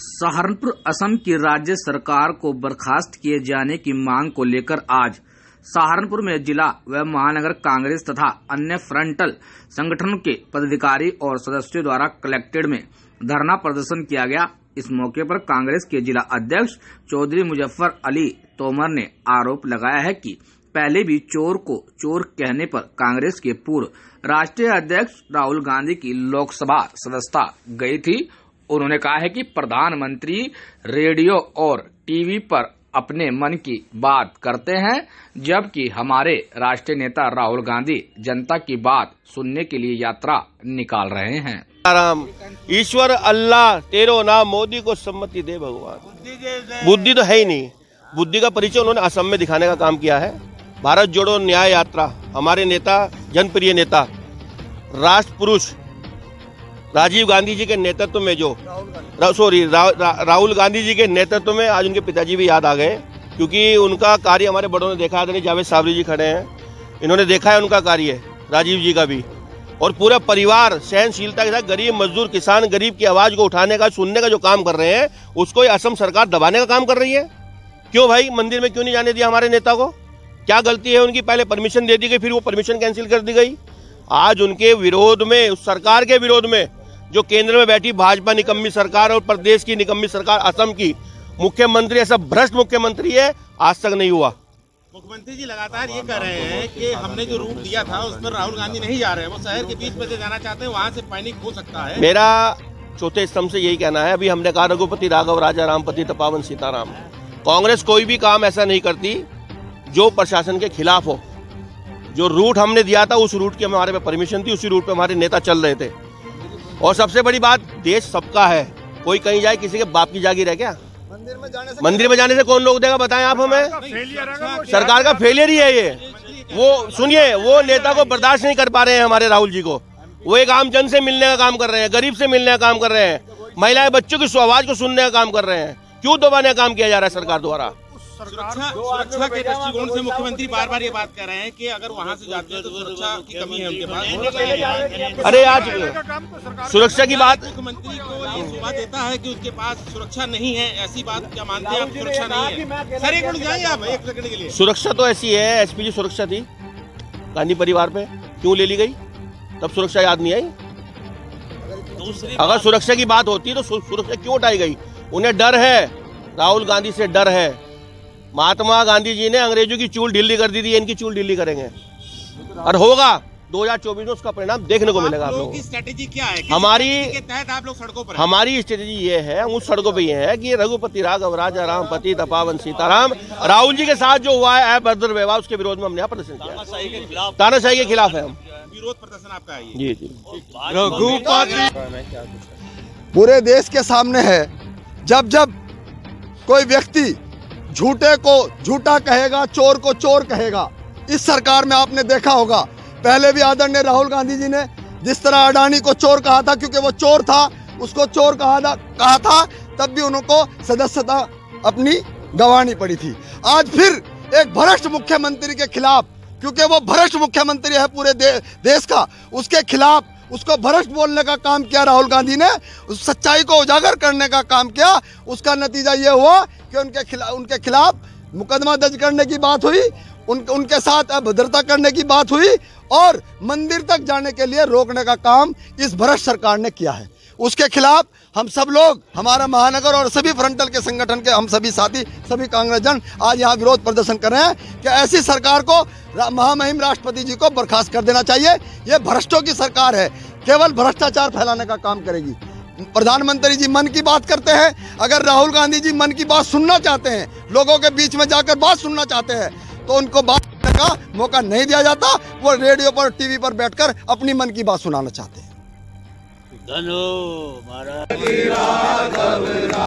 सहारनपुर असम की राज्य सरकार को बर्खास्त किए जाने की मांग को लेकर आज सहारनपुर में जिला व महानगर कांग्रेस तथा अन्य फ्रंटल संगठनों के पदाधिकारी और सदस्यों द्वारा कलेक्ट्रेट में धरना प्रदर्शन किया गया। इस मौके पर कांग्रेस के जिला अध्यक्ष चौधरी मुजफ्फर अली तोमर ने आरोप लगाया है कि पहले भी चोर को चोर कहने पर कांग्रेस के पूर्व राष्ट्रीय अध्यक्ष राहुल गांधी की लोकसभा सदस्यता गई थी। उन्होंने कहा है कि प्रधानमंत्री रेडियो और टीवी पर अपने मन की बात करते हैं, जबकि हमारे राष्ट्रीय नेता राहुल गांधी जनता की बात सुनने के लिए यात्रा निकाल रहे हैं। राम ईश्वर अल्लाह तेरो नाम मोदी को सम्मति दे भगवान। बुद्धि तो है ही नहीं, बुद्धि का परिचय उन्होंने असम में दिखाने का काम किया है। भारत जोड़ो न्याय यात्रा, हमारे नेता जनप्रिय नेता राष्ट्र पुरुष राजीव गांधी जी के नेतृत्व में राहुल गांधी जी के नेतृत्व में आज उनके पिताजी भी याद आ गए, क्योंकि उनका कार्य हमारे बड़ों ने देखा है। जावेद साबरी जी खड़े हैं, इन्होंने देखा है उनका कार्य, राजीव जी का भी, और पूरा परिवार सहनशीलता के साथ गरीब मजदूर किसान गरीब की आवाज को उठाने का सुनने का जो काम कर रहे हैं, उसको असम सरकार दबाने का काम कर रही है। क्यों भाई, मंदिर में क्यों नहीं जाने दिया हमारे नेता को? क्या गलती है उनकी? पहले परमिशन दे दी गई, फिर वो परमिशन कैंसिल कर दी गई। आज उनके विरोध में, उस सरकार के विरोध में जो केंद्र में बैठी भाजपा निकम्मी सरकार और प्रदेश की निकम्मी सरकार असम की, मुख्यमंत्री ऐसा भ्रष्ट मुख्यमंत्री है, आज तक नहीं हुआ। मुख्यमंत्री जी लगातार ये कह रहे हैं कि हमने जो रूट दिया था उस पर राहुल गांधी नहीं जा रहे हैं, वो शहर के बीच में से जाना चाहते हैं, वहां से पैनिक हो सकता है। मेरा चौथे स्तंभ से यही कहना है, अभी हमने कहा रघुपति राघव राजा रामपति तपावन सीताराम। कांग्रेस कोई भी काम ऐसा नहीं करती जो प्रशासन के खिलाफ हो। जो रूट हमने दिया था उस रूट की हमारे पे परमिशन थी, उसी रूट पे हमारे नेता चल रहे थे। और सबसे बड़ी बात, देश सबका है, कोई कहीं जाए किसी के बाप की जागीर है क्या? मंदिर में जाने से कौन रोक देगा, बताएं आप हमें? सरकार का फेलियर ही है ये। वो सुनिए, वो नेता को बर्दाश्त नहीं कर पा रहे हैं हमारे राहुल जी को। वो एक आम जन से मिलने का काम कर रहे हैं, गरीब से मिलने का काम कर रहे हैं, महिलाएं बच्चों की आवाज को सुनने का काम कर रहे हैं। क्यों दबाने का काम किया जा रहा है सरकार द्वारा? सुरक्षा के दृष्टिकोण से मुख्यमंत्री बार बार ये बात कह रहे हैं कि अगर वहां से जाते हैं तो सुरक्षा की कमी है उनके पास। अरे आज सुरक्षा की बात, मुख्यमंत्री को ये शोभा देता है कि उसके पास सुरक्षा नहीं है, ऐसी बात क्या मानते हैं आप? सुरक्षा नहीं है सर, एक मिनट जाएंगे आप एक सेकंड के लिए। सुरक्षा तो ऐसी है, एसपीजी सुरक्षा थी गांधी परिवार पे, क्यों ले ली गई? तब सुरक्षा याद नहीं आई? अगर सुरक्षा की बात होती तो सुरक्षा क्यों उठाई गई? उन्हें डर है, राहुल गांधी से डर है। महात्मा गांधी जी ने अंग्रेजों की चूल ढीली कर दी थी, इनकी चूल ढीली करेंगे और होगा 2024 में उसका परिणाम देखने को मिलेगा। आप लोगों की स्ट्रेटेजी क्या है? हमारी के तहत आप लोग सड़कों पर? हमारी स्ट्रेटेजी ये है, हम उस सड़कों पे ये है कि रघुपति राघव राजा रामपति तपावन सीताराम राहुल जी के साथ जो हुआ है अभद्र व्यवहार, उसके विरोध में हमने यहाँ प्रदर्शन किया। तानाशाही के खिलाफ है हम। विरोध प्रदर्शन आपका है? जी जी। पूरे देश के सामने है, जब जब कोई व्यक्ति झूठे को झूठा कहेगा, चोर को चोर कहेगा। इस सरकार में आपने देखा होगा, पहले भी आदरणीय राहुल गांधी जी ने जिस तरह अडानी को चोर कहा था, क्योंकि वो चोर था, उसको चोर कहा था, तब भी उनको सदस्यता अपनी गंवानी पड़ी थी। आज फिर एक भ्रष्ट मुख्यमंत्री के खिलाफ, क्योंकि वो भ्रष्ट मुख्यमंत्री है पूरे देश का, उसके खिलाफ उसको भ्रष्ट बोलने का काम किया राहुल गांधी ने, उस सच्चाई को उजागर करने का काम किया। उसका नतीजा ये हुआ कि उनके खिलाफ मुकदमा दर्ज करने की बात हुई, उनके साथ अभद्रता करने की बात हुई और मंदिर तक जाने के लिए रोकने का काम इस भ्रष्ट सरकार ने किया है। उसके खिलाफ हम सब लोग, हमारा महानगर और सभी फ्रंटल के संगठन के हम सभी साथी, सभी कांग्रेसजन आज यहाँ विरोध प्रदर्शन कर रहे हैं कि ऐसी सरकार को, महामहिम राष्ट्रपति जी को बर्खास्त कर देना चाहिए। ये भ्रष्टों की सरकार है, केवल भ्रष्टाचार फैलाने का काम करेगी। प्रधानमंत्री जी मन की बात करते हैं, अगर राहुल गांधी जी मन की बात सुनना चाहते हैं, लोगों के बीच में जाकर बात सुनना चाहते हैं, तो उनको बात करने का मौका नहीं दिया जाता। वो रेडियो पर, टीवी पर बैठकर अपनी मन की बात सुनाना चाहते हैं।